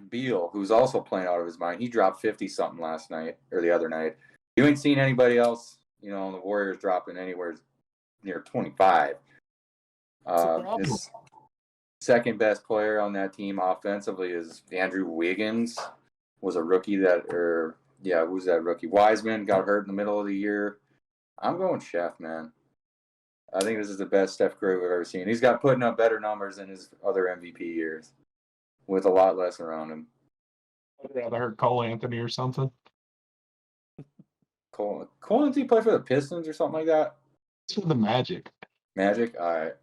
Beal, who's also playing out of his mind. He dropped 50-something last night or the other night. You ain't seen anybody else, the Warriors dropping anywhere near 25. His second best player on that team offensively is Andrew Wiggins. Was a rookie who's that rookie? Wiseman got hurt in the middle of the year. I'm going Chef, man. I think this is the best Steph Curry we've ever seen. He's got putting up better numbers than his other MVP years, with a lot less around him. I'd rather heard Cole Anthony or something. Cole Anthony play for the Pistons or something like that? It's for the Magic. Magic? All right.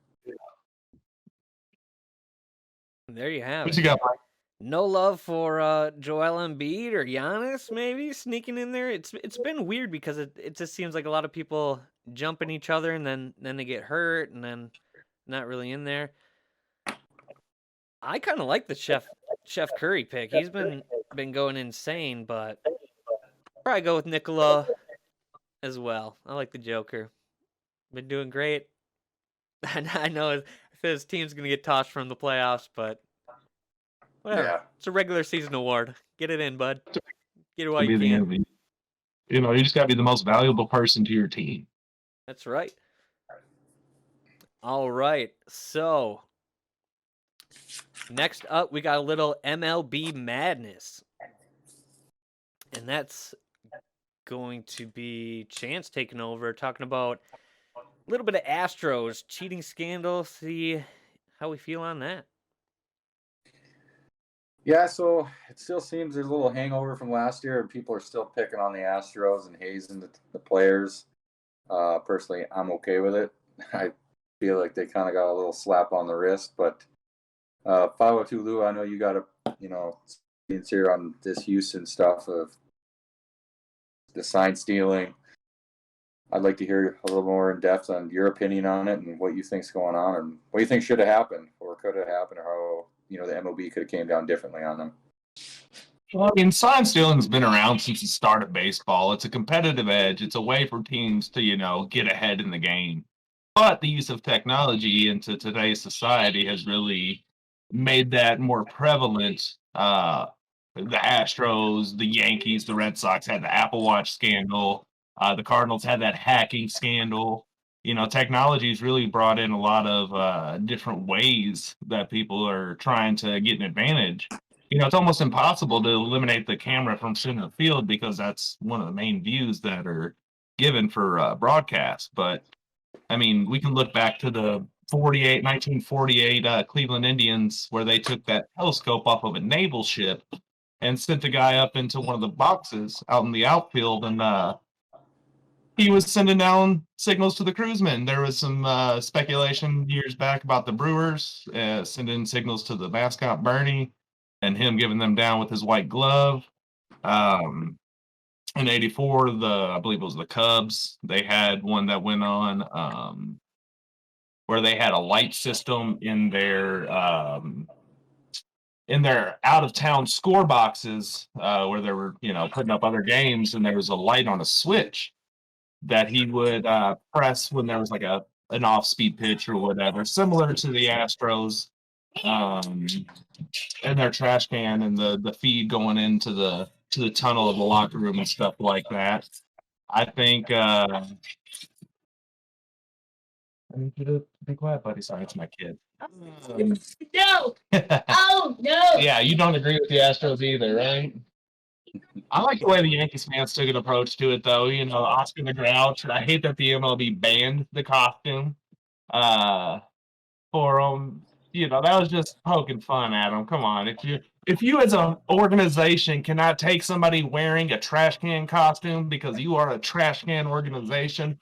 There you have What it. you got, Mike? No love for Joel Embiid or Giannis, maybe sneaking in there. It's been weird because it just seems like a lot of people jumping each other and then they get hurt and then not really in there. I kind of like the Chef Curry pick. He's been going insane, but probably go with Nikola as well. I like the Joker. Been doing great. I know his team's gonna get tossed from the playoffs, but whatever. Yeah. It's a regular season award. Get it in, bud. Get it while you Be the can. MVP. You just got to be the most valuable person to your team. That's right. All right. So next up, we got a little MLB madness, and that's going to be Chance taking over, talking about a little bit of Astros cheating scandal. See how we feel on that. Yeah, so it still seems there's a little hangover from last year, and people are still picking on the Astros and hazing the players. Personally, I'm okay with it. I feel like they kind of got a little slap on the wrist, but 502 Lou, I know you got to, sincere on this Houston stuff of the sign stealing. I'd like to hear a little more in depth on your opinion on it and what you think's going on and what you think should have happened or could have happened or how the MLB could have came down differently on them. Well, I mean, sign stealing's been around since the start of baseball. It's a competitive edge. It's a way for teams to, get ahead in the game. But the use of technology into today's society has really made that more prevalent. The Astros, the Yankees, the Red Sox had the Apple Watch scandal. The Cardinals had that hacking scandal. Technology's really brought in a lot of different ways that people are trying to get an advantage. It's almost impossible to eliminate the camera from center field because that's one of the main views that are given for broadcast. But I mean, we can look back to the 1948 Cleveland Indians where they took that telescope off of a naval ship and sent a guy up into one of the boxes out in the outfield, and he was sending down signals to the crewsmen. There was some speculation years back about the Brewers sending signals to the mascot Bernie, and him giving them down with his white glove. In '84, I believe it was the Cubs. They had one that went on where they had a light system in their out of town score boxes where they were putting up other games, and there was a light on a switch that he would press when there was like an off speed pitch or whatever, similar to the Astros and their trash can and the feed going into the tunnel of the locker room and stuff like that. I think I need you to be quiet, buddy. Sorry, it's my kid. No. Oh no. Yeah, you don't agree with the Astros either, right? I like the way the Yankees fans took an approach to it, though. Oscar the Grouch. I hate that the MLB banned the costume uh, for them. That was just poking fun at them. Come on, if you as an organization cannot take somebody wearing a trash can costume because you are a trash can organization,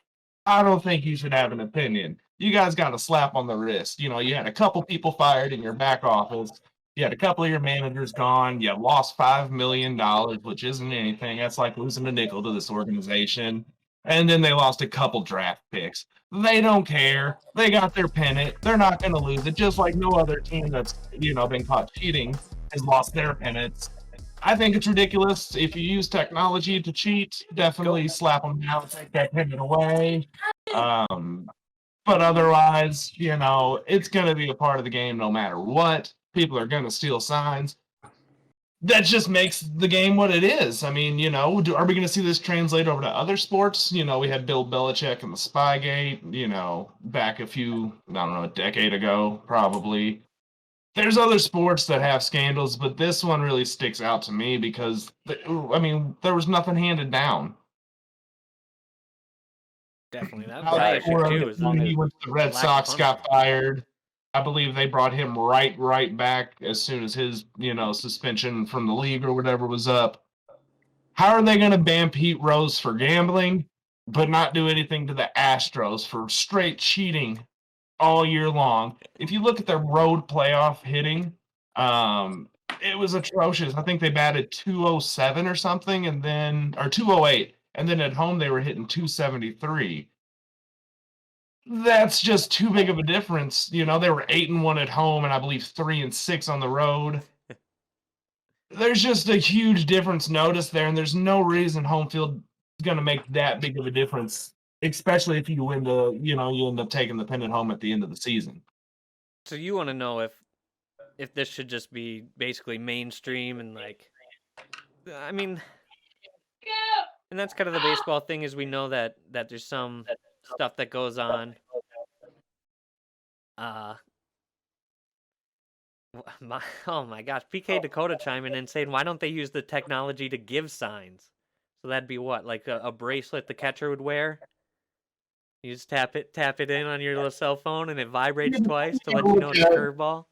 I don't think you should have an opinion. You guys got a slap on the wrist. You had a couple people fired in your back office. You had a couple of your managers gone. You lost $5 million, which isn't anything. That's like losing a nickel to this organization. And then they lost a couple draft picks. They don't care. They got their pennant. They're not going to lose it. Just like no other team that's been caught cheating has lost their pennants. I think it's ridiculous. If you use technology to cheat, definitely slap them down, take that pennant away. But otherwise, it's going to be a part of the game no matter what. People are going to steal signs. That just makes the game what it is. I mean, are we going to see this translate over to other sports? We had Bill Belichick and the Spygate, back a decade ago, probably. There's other sports that have scandals, but this one really sticks out to me because, there was nothing handed down. Definitely. That's How the they issue were, too. Is when he went to the Red lack of Sox, got punishment. fired. I believe they brought him right back as soon as his, suspension from the league or whatever was up. How are they going to ban Pete Rose for gambling, but not do anything to the Astros for straight cheating all year long? If you look at their road playoff hitting, it was atrocious. I think they batted 207 or something, or 208, and then at home they were hitting 273. That's just too big of a difference. They were 8-1 at home, and I believe 3-6 on the road. There's just a huge difference noticed there, and there's no reason home field is going to make that big of a difference, especially if you win you end up taking the pennant home at the end of the season. So you want to know if this should just be basically mainstream and I mean, and that's kind of the baseball thing is we know that there's some stuff that goes on. Oh my gosh, PK Dakota chiming in saying, why don't they use the technology to give signs? So that'd be what, like a bracelet the catcher would wear? You just tap it in on your little cell phone and it vibrates twice to let you know it's a curveball?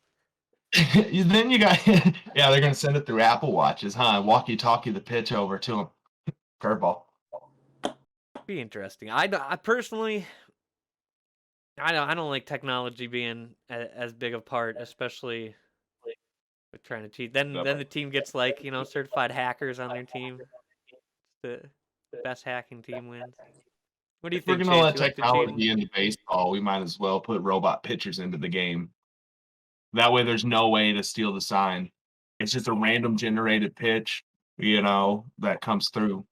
Then you got, yeah, they're going to send it through Apple Watches, huh? Walkie-talkie the pitch over to them. Curveball. Be interesting. I personally, I don't like technology being as big a part, especially with trying to cheat. Then the team gets certified hackers on their team. The best hacking team wins. What do you think? If we're going to let technology into baseball, we might as well put robot pitchers into the game. That way, there's no way to steal the sign. It's just a random generated pitch. that comes through.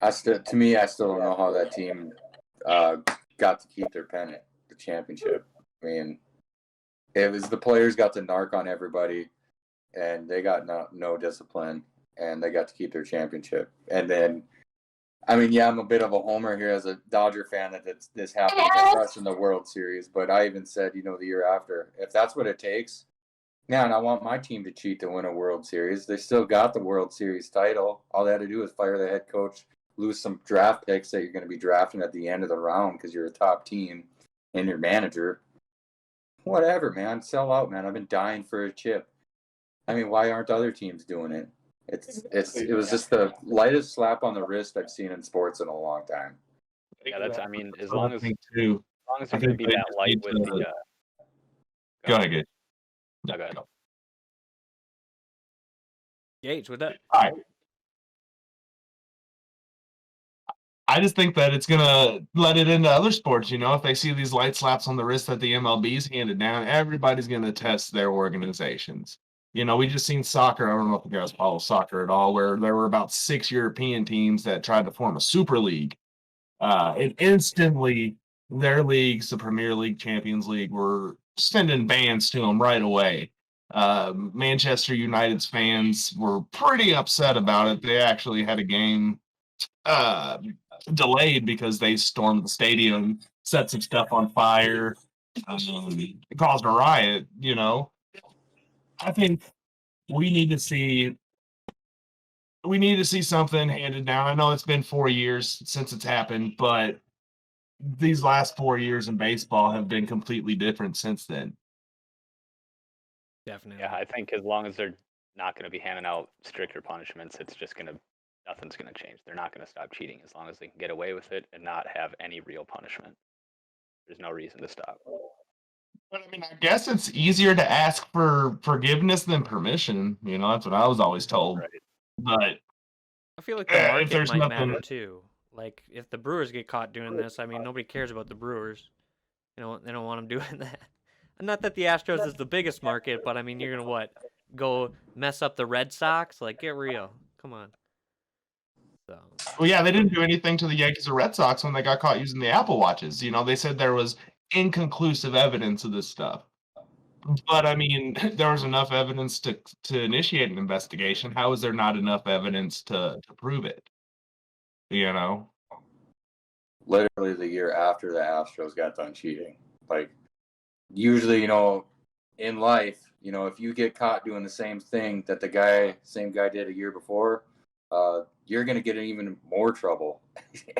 I still don't know how that team got to keep their pennant, the championship. I mean, it was the players got to narc on everybody, and they got no discipline, and they got to keep their championship. And then, I mean, yeah, I'm a bit of a homer here as a Dodger fan that this happened to us in the World Series. But I even said, the year after, if that's what it takes, man, I want my team to cheat to win a World Series. They still got the World Series title. All they had to do is fire the head coach, lose some draft picks that you're going to be drafting at the end of the round because you're a top team and your manager. Whatever, man. Sell out, man. I've been dying for a chip. I mean, why aren't other teams doing it? It was just the lightest slap on the wrist I've seen in sports in a long time. Yeah, as That's long what I as think, too. you're I going to think be they that just light need with to- the. Go ahead. No, go ahead. Gage, with that. All right. I just think that it's gonna let it into other sports. If they see these light slaps on the wrist that the MLB's handed down, everybody's gonna test their organizations. We just seen soccer. I don't know if you guys follow soccer at all, where there were about 6 European teams that tried to form a super league. And instantly, their leagues, the Premier League, Champions League, were sending bans to them right away. Manchester United's fans were pretty upset about it. They actually had a game delayed because they stormed the stadium, set some stuff on fire, caused a riot. I think we need to see something handed down. I know it's been 4 years since it's happened, but these last 4 years in baseball have been completely different since then. Definitely. Yeah, I think as long as they're not going to be handing out stricter punishments, nothing's going to change. They're not going to stop cheating as long as they can get away with it and not have any real punishment. There's no reason to stop. But I mean, I guess it's easier to ask for forgiveness than permission. That's what I was always told. Right. But I feel like the if market there's might nothing, matter too. Like if the Brewers get caught doing this, I mean, nobody cares about the Brewers. They don't want them doing that. Not that the Astros is the biggest market, but I mean, you're gonna go mess up the Red Sox? Like, get real. Come on. So. well, yeah, they didn't do anything to the Yankees or Red Sox when they got caught using the Apple Watches. They said there was inconclusive evidence of this stuff. But I mean, there was enough evidence to initiate an investigation. How is there not enough evidence to prove it? Literally the year after the Astros got done cheating. Like, usually, in life, if you get caught doing the same thing that the same guy did a year before, you're going to get in even more trouble.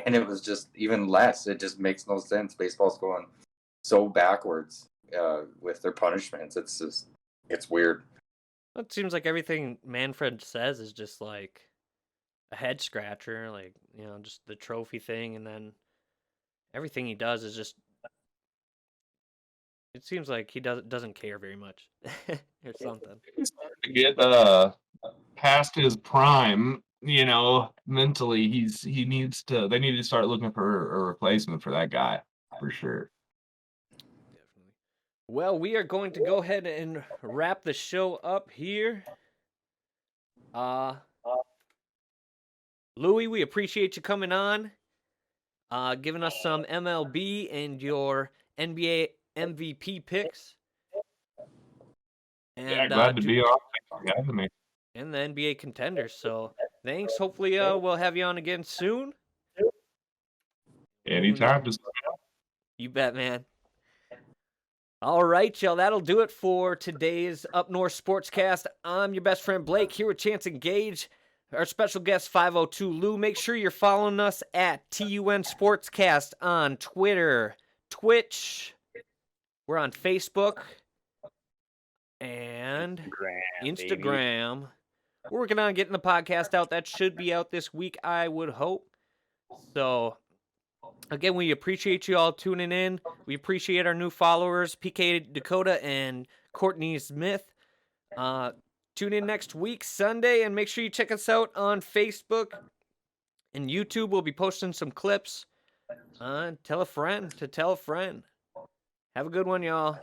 And it was just even less. It just makes no sense. Baseball's going so backwards with their punishments. It's weird. It seems like everything Manfred says is just like a head scratcher, like, just the trophy thing, and then everything he does is just. It seems like he doesn't care very much, or something. He's starting to get past his prime. Mentally, they need to start looking for a replacement for that guy for sure. Definitely. Well, we are going to go ahead and wrap the show up here. Louis, we appreciate you coming on, giving us some MLB and your NBA MVP picks. And, Yeah, glad to be on. Thanks for having me. And the NBA contenders. So thanks. Hopefully, we'll have you on again soon. Anytime. You bet, man. All right, y'all. That'll do it for today's Up North Sportscast. I'm your best friend Blake here with Chance and Gage. Our special guest 502 Lou. Make sure you're following us at TUN Sportscast on Twitter, Twitch. We're on Facebook and Instagram. We're working on getting the podcast out. That should be out this week, I would hope. So, again, we appreciate you all tuning in. We appreciate our new followers, PK Dakota and Courtney Smith. Tune in next week, Sunday, and make sure you check us out on Facebook and YouTube. We'll be posting some clips. Tell a friend to tell a friend. Have a good one, y'all.